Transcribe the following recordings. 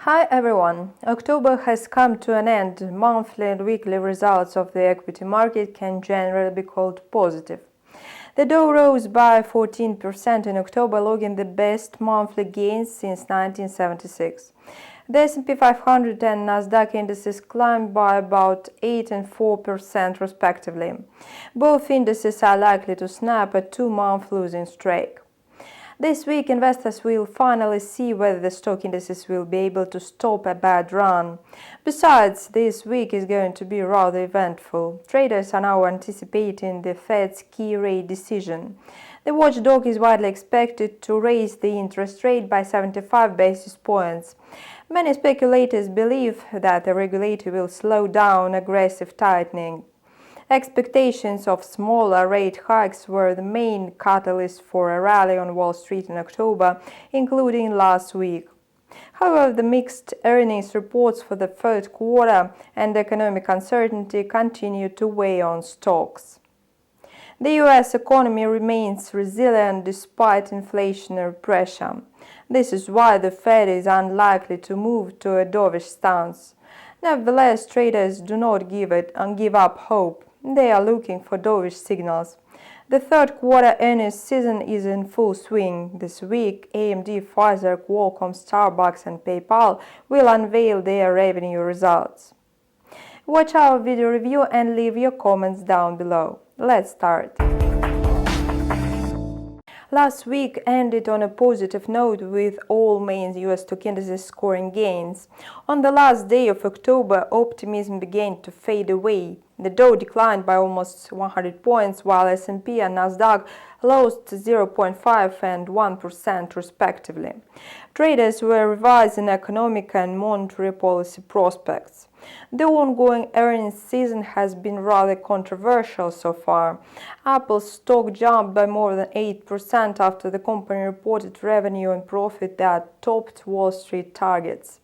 Hi everyone! October has come to an end. Monthly and weekly results of the equity market can generally be called positive. The Dow rose by 14% in October, logging the best monthly gains since 1976. The S&P 500 and NASDAQ indices climbed by about 8 and 4% respectively. Both indices are likely to snap a two-month losing streak. This week, investors will finally see whether the stock indices will be able to stop a bad run. Besides, this week is going to be rather eventful. Traders are now anticipating the Fed's key rate decision. The watchdog is widely expected to raise the interest rate by 75 basis points. Many speculators believe that the regulator will slow down aggressive tightening. Expectations of smaller rate hikes were the main catalyst for a rally on Wall Street in October, including last week. However, the mixed earnings reports for the third quarter and economic uncertainty continue to weigh on stocks. The U.S. economy remains resilient despite inflationary pressure. This is why the Fed is unlikely to move to a dovish stance. Nevertheless, traders do not give up hope. They are looking for dovish signals. The third quarter earnings season is in full swing. This week, AMD, Pfizer, Qualcomm, Starbucks and PayPal will unveil their revenue results. Watch our video review and leave your comments down below. Let's start. Last week ended on a positive note with all main US stock indices scoring gains. On the last day of October, optimism began to fade away. The Dow declined by almost 100 points, while S&P and NASDAQ lost 0.5 and 1% respectively. Traders were revising economic and monetary policy prospects. The ongoing earnings season has been rather controversial so far. Apple's stock jumped by more than 8% after the company reported revenue and profit that topped Wall Street targets.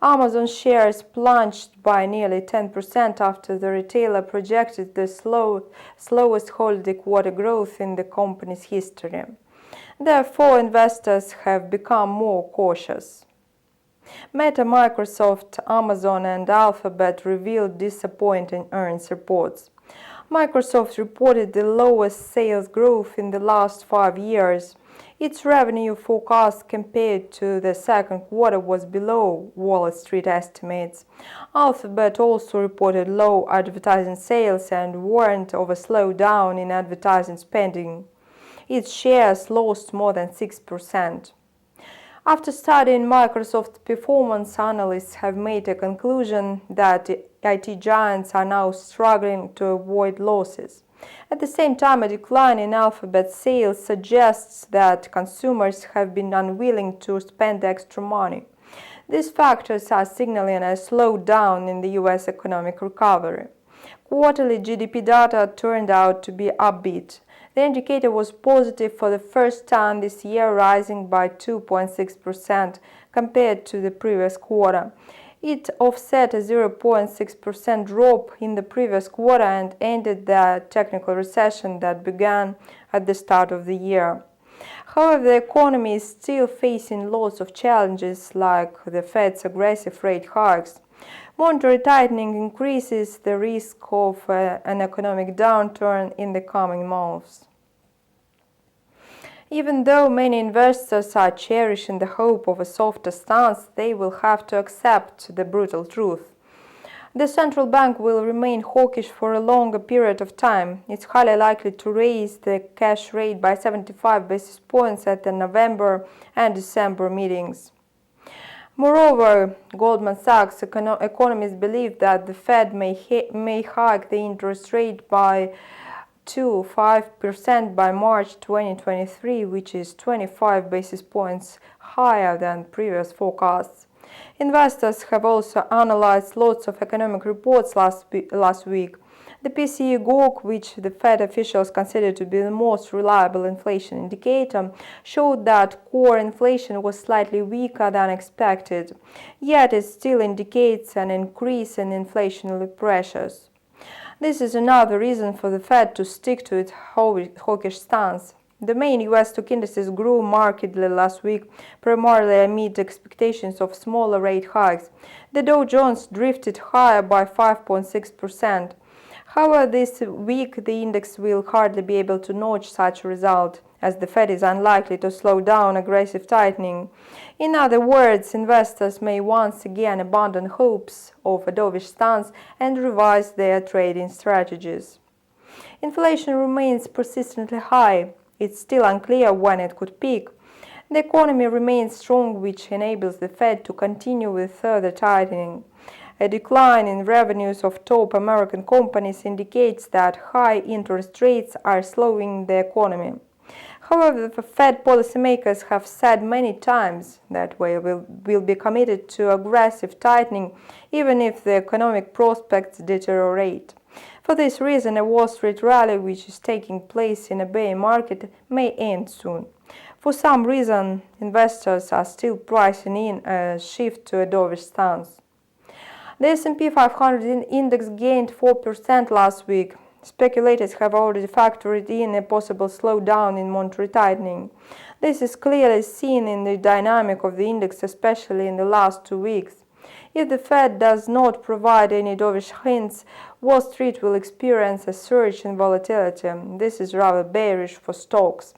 Amazon shares plunged by nearly 10% after the retailer projected the slowest holiday quarter growth in the company's history. Therefore, investors have become more cautious. Meta, Microsoft, Amazon and Alphabet revealed disappointing earnings reports. Microsoft reported the lowest sales growth in the last 5 years. Its revenue forecast compared to the second quarter was below Wall Street estimates. Alphabet also reported low advertising sales and warned of a slowdown in advertising spending. Its shares lost more than 6%. After studying Microsoft's performance, analysts have made a conclusion that IT giants are now struggling to avoid losses. At the same time, a decline in Alphabet sales suggests that consumers have been unwilling to spend extra money. These factors are signaling a slowdown in the U.S. economic recovery. Quarterly GDP data turned out to be upbeat. The indicator was positive for the first time this year, rising by 2.6% compared to the previous quarter. It offset a 0.6% drop in the previous quarter and ended the technical recession that began at the start of the year. However, the economy is still facing lots of challenges, like the Fed's aggressive rate hikes. Monetary tightening increases the risk of an economic downturn in the coming months. Even though many investors are cherishing the hope of a softer stance, they will have to accept the brutal truth. The central bank will remain hawkish for a longer period of time. It's highly likely to raise the cash rate by 75 basis points at the November and December meetings. Moreover, Goldman Sachs economists believe that the Fed may hike the interest rate by 5% by March 2023, which is 25 basis points higher than previous forecasts. Investors have also analyzed lots of economic reports last week. The PCE GOG, which the Fed officials consider to be the most reliable inflation indicator, showed that core inflation was slightly weaker than expected, yet it still indicates an increase in inflationary pressures. This is another reason for the Fed to stick to its hawkish stance. The main US stock indices grew markedly last week, primarily amid expectations of smaller rate hikes. The Dow Jones drifted higher by 5.6%. However, this week the index will hardly be able to notch such a result, as the Fed is unlikely to slow down aggressive tightening. In other words, investors may once again abandon hopes of a dovish stance and revise their trading strategies. Inflation remains persistently high. It's still unclear when it could peak. The economy remains strong, which enables the Fed to continue with further tightening. A decline in revenues of top American companies indicates that high interest rates are slowing the economy. However, the Fed policymakers have said many times that they will be committed to aggressive tightening even if the economic prospects deteriorate. For this reason, a Wall Street rally which is taking place in a bear market may end soon. For some reason, investors are still pricing in a shift to a dovish stance. The S&P 500 index gained 4% last week. Speculators have already factored in a possible slowdown in monetary tightening. This is clearly seen in the dynamic of the index, especially in the last 2 weeks. If the Fed does not provide any dovish hints, Wall Street will experience a surge in volatility. This is rather bearish for stocks.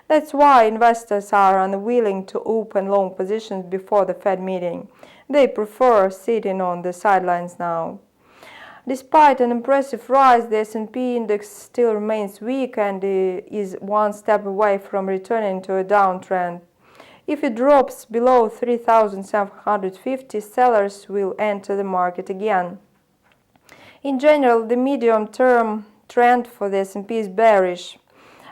That's why investors are unwilling to open long positions before the Fed meeting. They prefer sitting on the sidelines now. Despite an impressive rise, the S&P index still remains weak and is one step away from returning to a downtrend. If it drops below 3,750, sellers will enter the market again. In general, the medium-term trend for the S&P is bearish.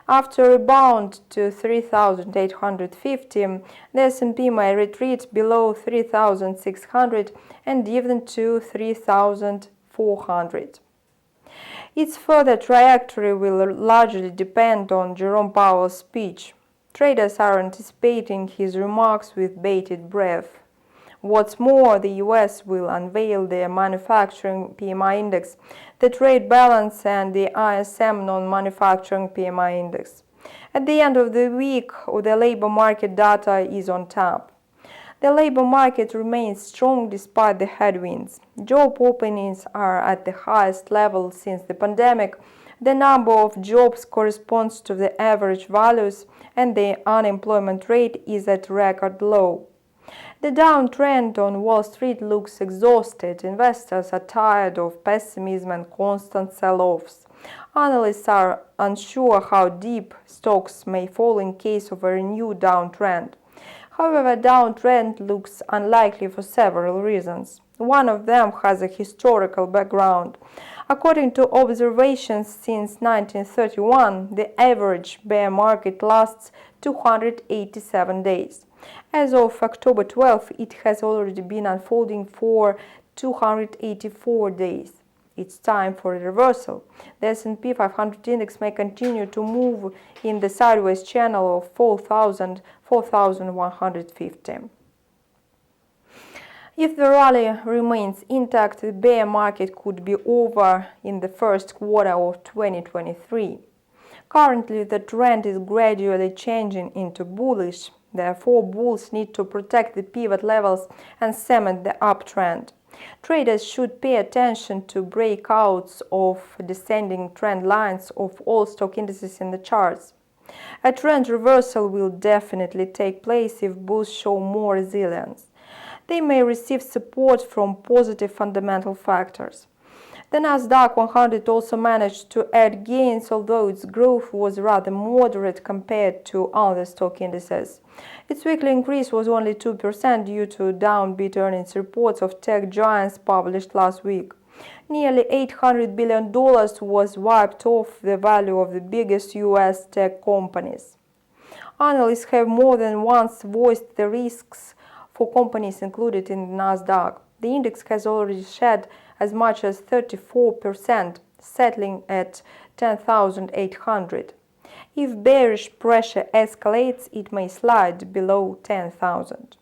After a rebound to 3,850, the S&P may retreat below 3,600 and even to 3,400. Its further trajectory will largely depend on Jerome Powell's speech. Traders are anticipating his remarks with bated breath. What's more, the US will unveil their manufacturing PMI index, the trade balance, and the ISM non-manufacturing PMI index. At the end of the week, the labor market data is on tap. The labor market remains strong despite the headwinds. Job openings are at the highest level since the pandemic. The number of jobs corresponds to the average values, and the unemployment rate is at record low. The downtrend on Wall Street looks exhausted. Investors are tired of pessimism and constant sell-offs. Analysts are unsure how deep stocks may fall in case of a renewed downtrend. However, a downtrend looks unlikely for several reasons. One of them has a historical background. According to observations since 1931, the average bear market lasts 287 days. As of October 12, it has already been unfolding for 284 days. It's time for a reversal. The S&P 500 index may continue to move in the sideways channel of 4,150. If the rally remains intact, the bear market could be over in the first quarter of 2023. Currently, the trend is gradually changing into bullish. Therefore, bulls need to protect the pivot levels and cement the uptrend. Traders should pay attention to breakouts of descending trend lines of all stock indices in the charts. A trend reversal will definitely take place if bulls show more resilience. They may receive support from positive fundamental factors. The NASDAQ 100 also managed to add gains, although its growth was rather moderate compared to other stock indices. Its weekly increase was only 2% due to downbeat earnings reports of tech giants published last week. Nearly $800 billion was wiped off the value of the biggest US tech companies. Analysts have more than once voiced the risks for companies included in the NASDAQ. The index has already shed as much as 34%, settling at 10,800. If bearish pressure escalates, it may slide below 10,000.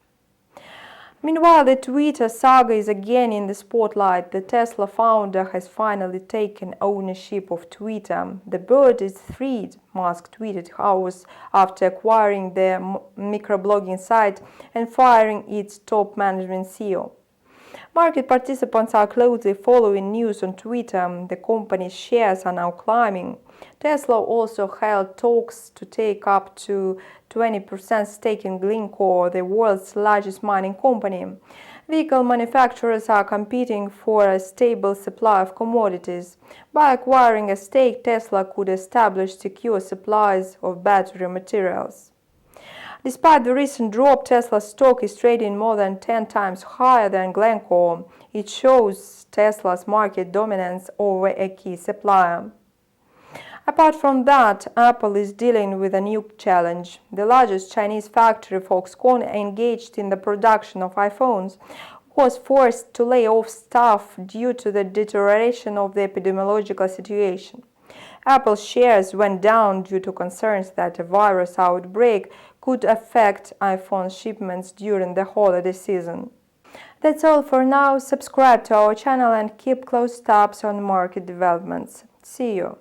Meanwhile, the Twitter saga is again in the spotlight. The Tesla founder has finally taken ownership of Twitter. The bird is freed, Musk tweeted hours after acquiring the microblogging site and firing its top management CEO. Market participants are closely following news on Twitter. The company's shares are now climbing. Tesla also held talks to take up to 20% stake in Glencore, the world's largest mining company. Vehicle manufacturers are competing for a stable supply of commodities. By acquiring a stake, Tesla could establish secure supplies of battery materials. Despite the recent drop, Tesla's stock is trading more than 10 times higher than Glencore. It shows Tesla's market dominance over a key supplier. Apart from that, Apple is dealing with a new challenge. The largest Chinese factory, Foxconn, engaged in the production of iPhones, was forced to lay off staff due to the deterioration of the epidemiological situation. Apple shares went down due to concerns that a virus outbreak could affect iPhone shipments during the holiday season. That's all for now. Subscribe to our channel and keep close tabs on market developments. See you!